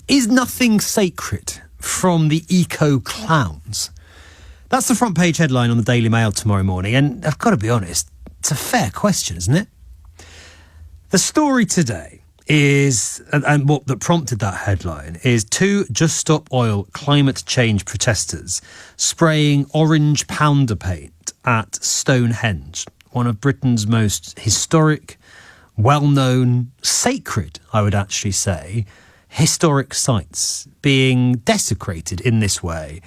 Is nothing sacred from the eco-clowns? That's the front page headline on the Daily Mail tomorrow morning, and I've got to be honest, it's a fair question, isn't it? The story today is, and what that prompted that headline, is 2 Just Stop Oil climate change protesters spraying orange powder paint at Stonehenge, one of Britain's most historic, well-known, sacred, I would actually say, historic sites, being desecrated in this way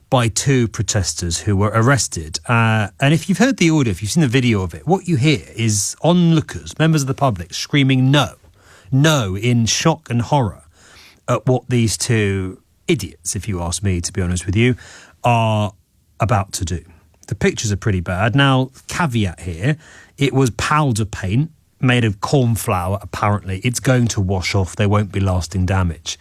by 2 protesters who were arrested. And if you've heard the audio, if you've seen the video of it, what you hear is onlookers, members of the public, screaming no, in shock and horror at what these 2 idiots, if you ask me, to be honest with you, are about to do. The pictures are pretty bad. Now, caveat here, it was powder paint made of corn flour, apparently. It's going to wash off. There won't be lasting damage.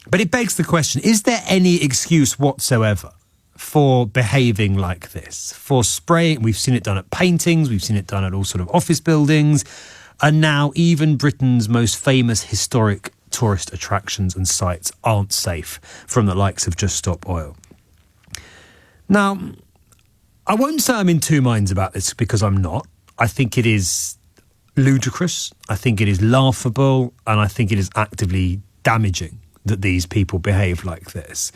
But it begs the question, is there any excuse whatsoever for behaving like this? For spraying, we've seen it done at paintings, we've seen it done at all sort of office buildings, and now even Britain's most famous historic tourist attractions and sites aren't safe from the likes of Just Stop Oil. Now, I won't say I'm in 2 minds about this, because I'm not. I think it is ludicrous, I think it is laughable, and I think it is actively damaging that these people behave like this.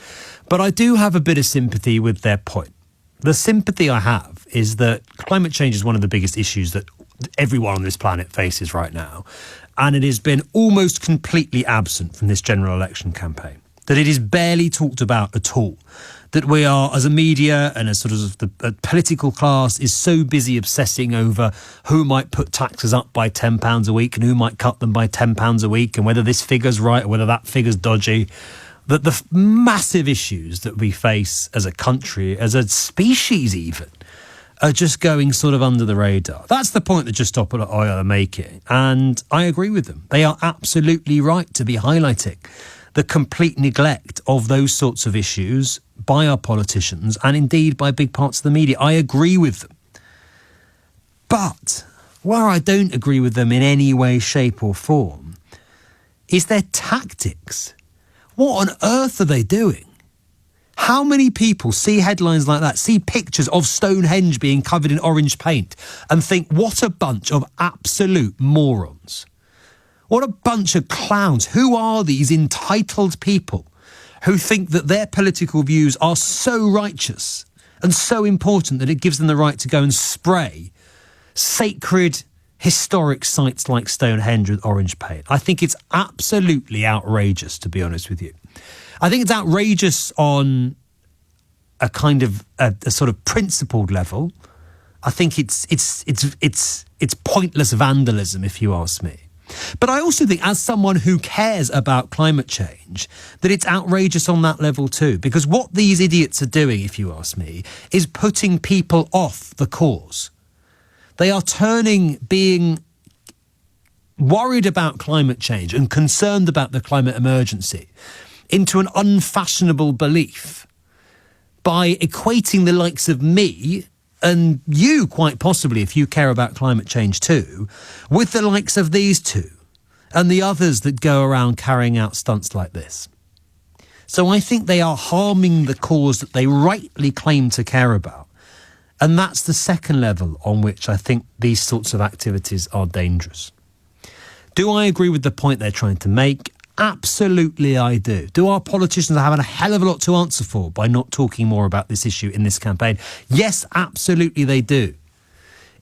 But I do have a bit of sympathy with their point. The sympathy I have is that climate change is one of the biggest issues that everyone on this planet faces right now, and it has been almost completely absent from this general election campaign, that it is barely talked about at all, that we are, as a media and as sort of the political class, is so busy obsessing over who might put taxes up by £10 a week and who might cut them by £10 a week, and whether this figure's right or whether that figure's dodgy, that the massive issues that we face as a country, as a species even, are just going sort of under the radar. That's the point that Just Stop Oil are making, and I agree with them. They are absolutely right to be highlighting the complete neglect of those sorts of issues by our politicians and indeed by big parts of the media. I agree with them. But where I don't agree with them in any way, shape or form is their tactics. What on earth are they doing? How many people see headlines like that, see pictures of Stonehenge being covered in orange paint and think, what a bunch of absolute morons? What a bunch of clowns. Who are these entitled people who think that their political views are so righteous and so important that it gives them the right to go and spray sacred, historic sites like Stonehenge with orange paint? I think it's absolutely outrageous, to be honest with you. I think it's outrageous on a kind of a sort of principled level. I think it's pointless vandalism, if you ask me. But I also think, as someone who cares about climate change, that it's outrageous on that level too. Because what these idiots are doing, if you ask me, is putting people off the cause. They are turning being worried about climate change and concerned about the climate emergency into an unfashionable belief by equating the likes of me and you, quite possibly, if you care about climate change too, with the likes of these 2 and the others that go around carrying out stunts like this. So I think they are harming the cause that they rightly claim to care about. And that's the second level on which I think these sorts of activities are dangerous. Do I agree with the point they're trying to make? Absolutely I do. Do our politicians have a hell of a lot to answer for by not talking more about this issue in this campaign? Yes, absolutely they do.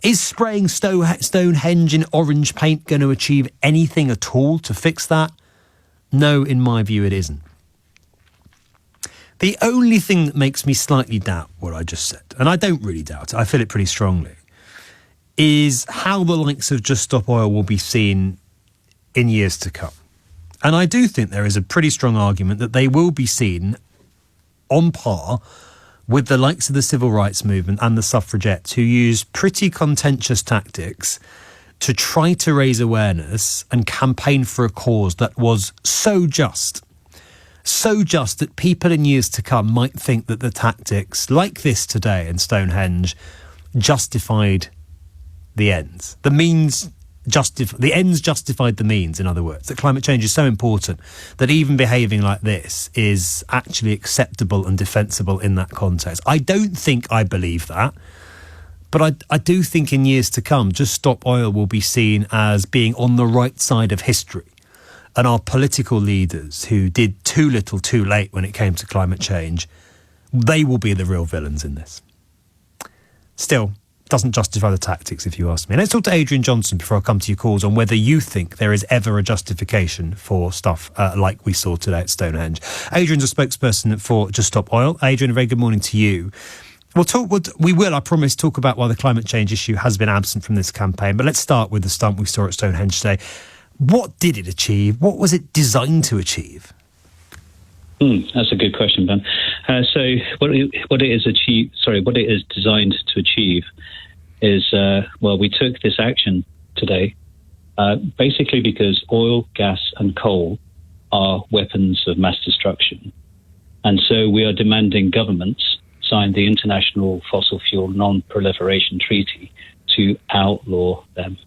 Is spraying Stonehenge in orange paint going to achieve anything at all to fix that? No, in my view, it isn't. The only thing that makes me slightly doubt what I just said, and I don't really doubt it, I feel it pretty strongly, is how the likes of Just Stop Oil will be seen in years to come. And I do think there is a pretty strong argument that they will be seen on par with the likes of the civil rights movement and the suffragettes, who use pretty contentious tactics to try to raise awareness and campaign for a cause that was so just that people in years to come might think that the tactics like this today in Stonehenge justified the ends. The means the ends justified the means, in other words, that climate change is so important that even behaving like this is actually acceptable and defensible in that context. I don't think I believe that, but I do think in years to come, Just Stop Oil will be seen as being on the right side of history. And our political leaders who did too little too late when it came to climate change, they will be the real villains in this. Still, doesn't justify the tactics, if you ask me. Let's talk to Adrian Johnson before I come to your calls on whether you think there is ever a justification for stuff like we saw today at Stonehenge. Adrian's a spokesperson for Just Stop Oil. Adrian, a very good morning to you. We will, I promise, talk about why the climate change issue has been absent from this campaign. But let's start with the stunt we saw at Stonehenge today. What did it achieve? What was it designed to achieve? That's a good question, Ben. So what it is designed to achieve is, we took this action today basically because oil, gas and coal are weapons of mass destruction. And so we are demanding governments sign the International Fossil Fuel Non-Proliferation Treaty to outlaw them.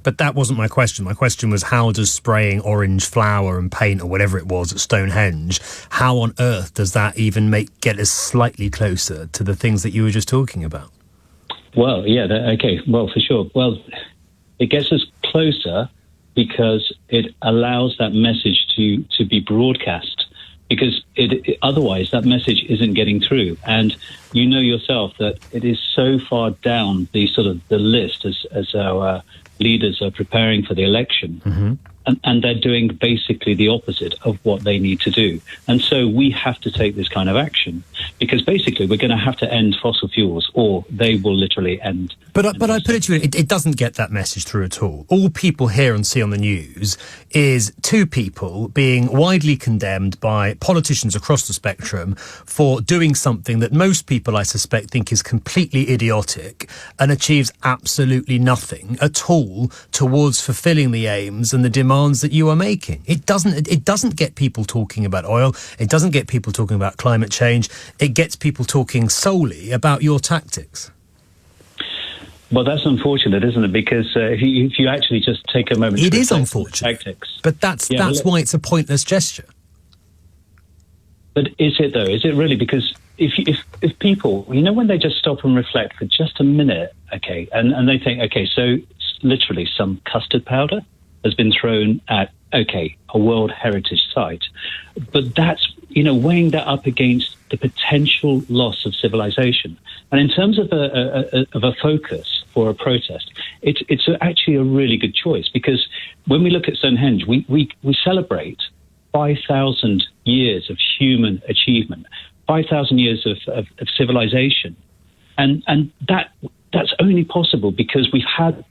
But that wasn't my question. My question was, how does spraying orange flour and paint or whatever it was at Stonehenge, how on earth does that even get us slightly closer to the things that you were just talking about? Well, yeah, okay. Well, for sure. Well, it gets us closer because it allows that message to be broadcast, because otherwise that message isn't getting through. And you know yourself that it is so far down the list as our leaders are preparing for the election. Mm-hmm. And they're doing basically the opposite of what they need to do. And so we have to take this kind of action because basically we're going to have to end fossil fuels or they will literally end. But I put it to you, it doesn't get that message through at all. All people hear and see on the news is two people being widely condemned by politicians across the spectrum for doing something that most people, I suspect, think is completely idiotic and achieves absolutely nothing at all towards fulfilling the aims and the demands that you are making. It doesn't get people talking about oil. It doesn't get people talking about climate change. It gets people talking solely about your tactics. Well, that's unfortunate, isn't it? Because if you actually just take a moment, it is unfortunate. Tactics, but that's why it's a pointless gesture. But is it though? Is it really? Because if people, when they just stop and reflect for just a minute, okay, and they think, okay, so literally some custard powder has been thrown at, a World Heritage Site. But that's, weighing that up against the potential loss of civilization. And in terms of a focus for a protest, it's actually a really good choice, because when we look at Stonehenge, we celebrate 5,000 years of human achievement, 5,000 years of civilization. And that's only possible because we've had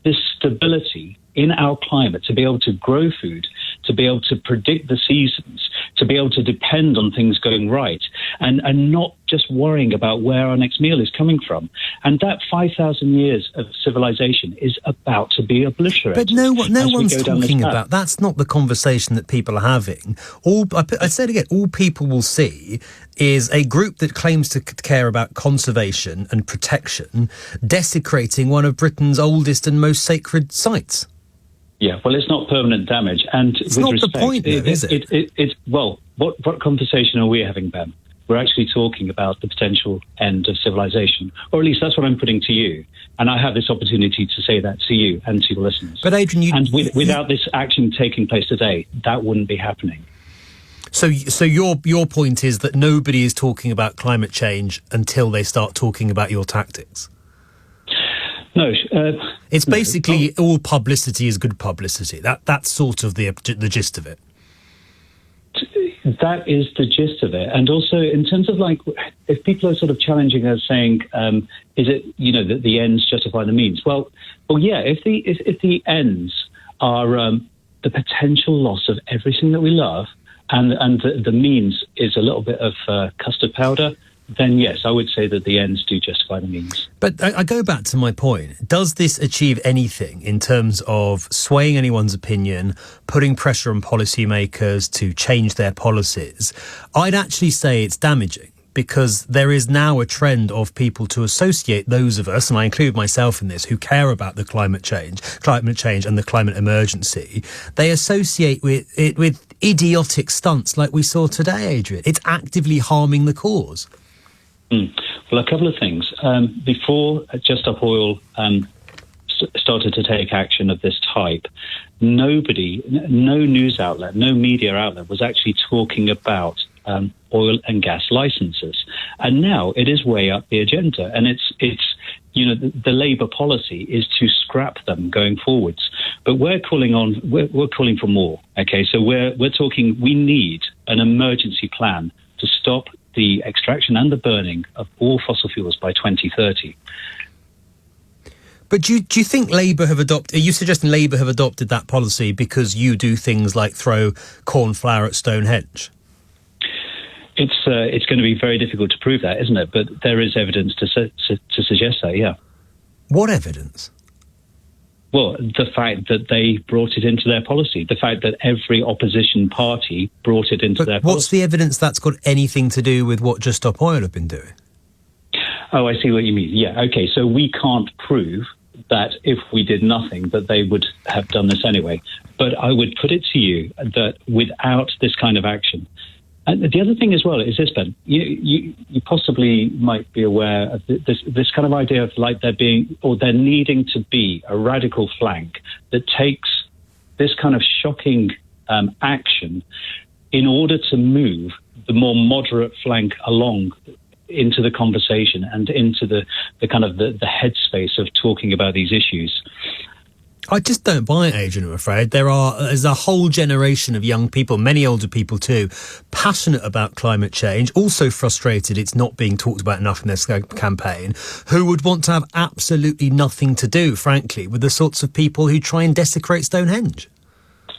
this stability in our climate to be able to grow food, to be able to predict the seasons, to be able to depend on things going right, and not just worrying about where our next meal is coming from. And that 5,000 years of civilization is about to be obliterated. But no one's talking about. That's not the conversation that people are having. I say it again, all people will see is a group that claims to care about conservation and protection desecrating one of Britain's oldest and most sacred sites. Yeah, well, it's not permanent damage. And it's not the point, though, is it? What conversation are we having, Ben? We're actually talking about the potential end of civilization, or at least that's what I'm putting to you. And I have this opportunity to say that to you and to your listeners. But Adrian, without this action taking place today, that wouldn't be happening. So your point is that nobody is talking about climate change until they start talking about your tactics? No. It's basically all publicity is good publicity. That's sort of the gist of it. That is the gist of it. And also in terms of if people are sort of challenging us saying, is it, that the ends justify the means? Well, yeah, if the ends are the potential loss of everything that we love and the means is a little bit of custard powder, then yes, I would say that the ends do justify the means. But I go back to my point. Does this achieve anything in terms of swaying anyone's opinion, putting pressure on policymakers to change their policies? I'd actually say it's damaging, because there is now a trend of people to associate those of us, and I include myself in this, who care about the climate change and the climate emergency. They associate it with idiotic stunts like we saw today, Adrian. It's actively harming the cause. Well, a couple of things. Before Just Stop Oil started to take action of this type, no news outlet, no media outlet was actually talking about oil and gas licenses. And now it is way up the agenda. And it's the Labour policy is to scrap them going forwards. But we're calling for more. Okay, so we're talking, we need an emergency plan to stop the extraction and the burning of all fossil fuels by 2030. But do you think Labour have adopted... Are you suggesting Labour have adopted that policy because you do things like throw corn flour at Stonehenge? It's going to be very difficult to prove that, isn't it? But there is evidence to suggest that, yeah. What evidence? Well, the fact that they brought it into their policy, the fact that every opposition party brought it into their policy. What's the evidence that's got anything to do with what Just Stop Oil have been doing? Oh, I see what you mean. Yeah, okay, so we can't prove that if we did nothing, that they would have done this anyway. But I would put it to you that without this kind of action, and the other thing as well is this, Ben, you possibly might be aware of this kind of idea of like there needing to be a radical flank that takes this kind of shocking action in order to move the more moderate flank along into the conversation and into the kind of the headspace of talking about these issues. I just don't buy it, Adrian, I'm afraid. There's a whole generation of young people, many older people too, passionate about climate change, also frustrated it's not being talked about enough in their campaign, who would want to have absolutely nothing to do, frankly, with the sorts of people who try and desecrate Stonehenge.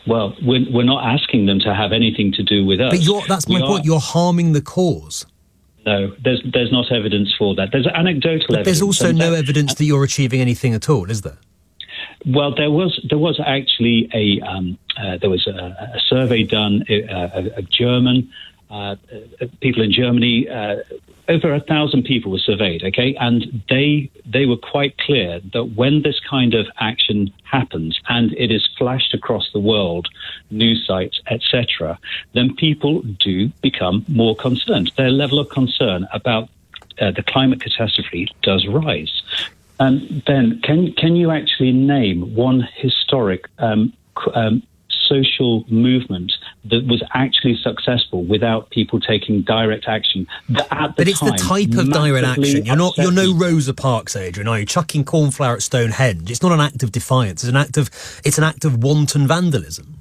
Well, we're not asking them to have anything to do with us. But that's my point. You're harming the cause. No, there's not evidence for that. There's anecdotal evidence. There's also no evidence that you're achieving anything at all, is there? Well, there was actually a survey done of German people in Germany. Over 1,000 people were surveyed. Okay, and they were quite clear that when this kind of action happens and it is flashed across the world, news sites, etc., then people do become more concerned. Their level of concern about the climate catastrophe does rise. Ben, can you actually name one historic social movement that was actually successful without people taking direct action? But it's the type of direct action. You're no Rosa Parks, Adrian, are you? Chucking corn flour at Stonehenge. It's not an act of defiance. It's an act of wanton vandalism.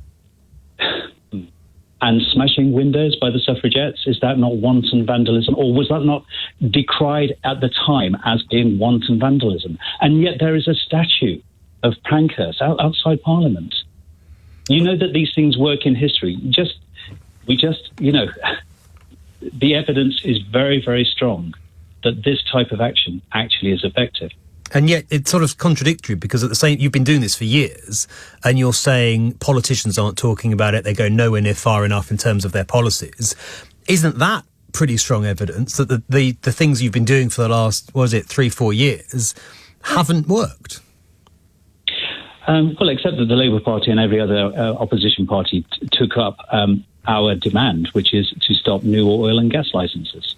And smashing windows by the suffragettes, is that not wanton vandalism? Or was that not decried at the time as being wanton vandalism? And yet there is a statue of Pankhurst outside Parliament. You know that these things work in history. The evidence is very, very strong that this type of action actually is effective. And yet it's sort of contradictory because you've been doing this for years and you're saying politicians aren't talking about it, they go nowhere near far enough in terms of their policies. Isn't that pretty strong evidence that the things you've been doing for the last, 3-4 years haven't worked? Well, except that the Labour Party and every other opposition party took up our demand, which is to stop new oil and gas licenses.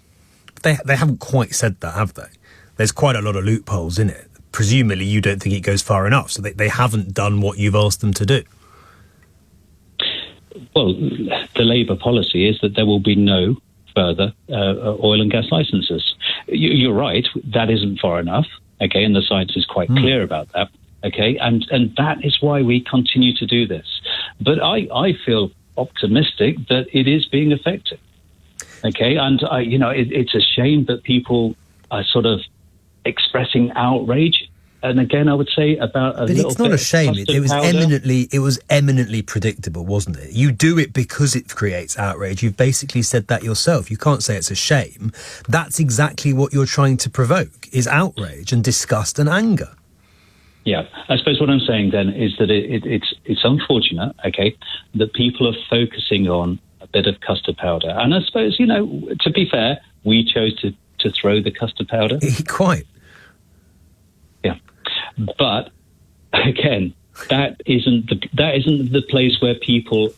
They haven't quite said that, have they? There's quite a lot of loopholes in it. Presumably you don't think it goes far enough, so they haven't done what you've asked them to do. Well, the Labour policy is that there will be no further oil and gas licenses. You're right, that isn't far enough, okay, and the science is quite clear about that, okay, and that is why we continue to do this. But I feel optimistic that it is being effective, okay, and it's a shame that people are sort of expressing outrage, and again, I would say about a little bit. But it's not a shame. It was eminently predictable, wasn't it? You do it because it creates outrage. You've basically said that yourself. You can't say it's a shame. That's exactly what you're trying to provoke: is outrage and disgust and anger. Yeah, I suppose what I'm saying then is that it's unfortunate, okay, that people are focusing on bit of custard powder. And I suppose, to be fair, we chose to throw the custard powder. Quite. Yeah. But again, that isn't the place where people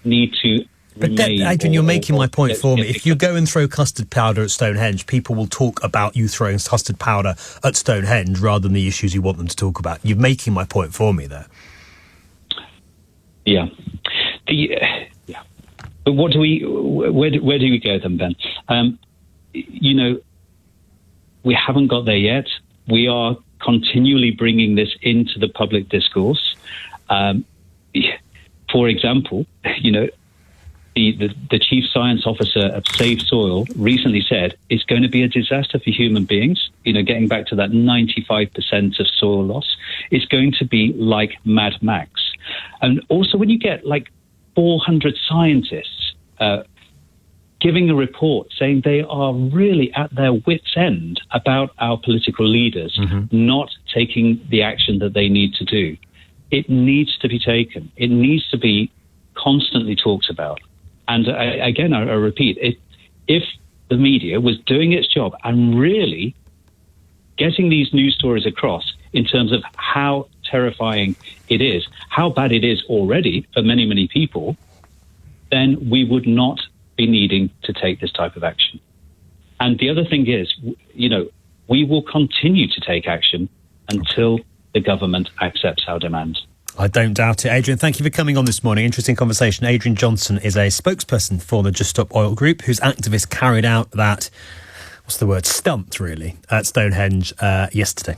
need to. But Adrian, you're making my point for me. If you go and throw custard powder at Stonehenge, people will talk about you throwing custard powder at Stonehenge rather than the issues you want them to talk about. You're making my point for me there. Yeah. But what do we? Where do we go then, Ben? We haven't got there yet. We are continually bringing this into the public discourse. For example, the chief science officer of Save Soil recently said it's going to be a disaster for human beings. Getting back to that 95% of soil loss, it's going to be like Mad Max. And also when you get like 400 scientists giving a report saying they are really at their wits' end about our political leaders not taking the action that they need to do, it needs to be taken. It needs to be constantly talked about. And I repeat, if the media was doing its job and really getting these news stories across in terms of how terrifying it is, how bad it is already for many, many people, then we would not be needing to take this type of action. And the other thing is, we will continue to take action until the government accepts our demands. I don't doubt it. Adrian, thank you for coming on this morning. Interesting conversation. Adrian Johnson is a spokesperson for the Just Stop Oil Group, whose activists carried out that, stunt, really, at Stonehenge yesterday.